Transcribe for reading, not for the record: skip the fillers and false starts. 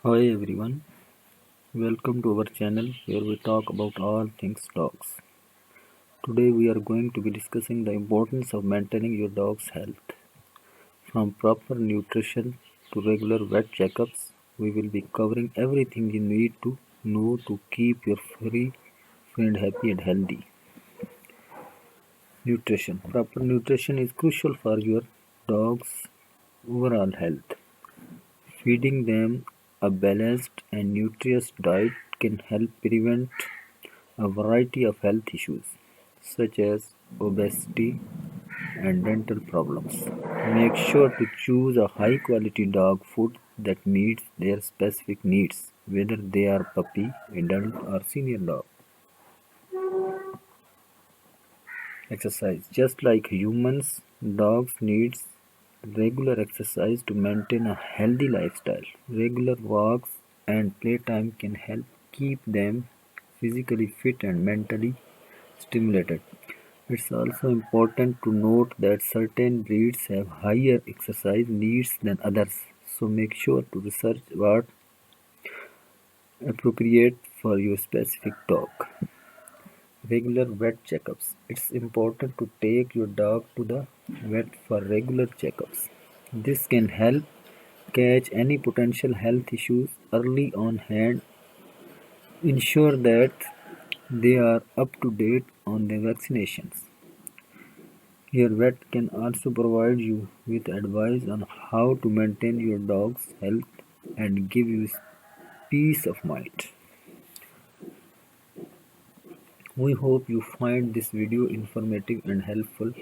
Hi everyone, welcome to our channel where we talk about all things dogs. Today we are going to be discussing the importance of maintaining your dog's health. From proper nutrition to regular vet checkups, we will be covering everything you need to know to keep your furry friend happy and healthy. Nutrition. Proper nutrition is crucial for your dog's overall health. Feeding them a balanced and nutritious diet can help prevent a variety of health issues such as obesity and dental problems. Make sure to choose a high quality dog food that meets their specific needs, whether they are puppy, adult, or senior dog. Exercise. Just like humans, dogs need regular exercise to maintain a healthy lifestyle. Regular walks and playtime can help keep them physically fit and mentally stimulated. It's also important to note that certain breeds have higher exercise needs than others, so make sure to research what appropriate for your specific dog. Regular vet checkups. It's important to take your dog to the vet for regular checkups. This can help catch any potential health issues early on and ensure that they are up to date on their vaccinations. Your vet can also provide you with advice on how to maintain your dog's health and give you peace of mind. We hope you find this video informative and helpful.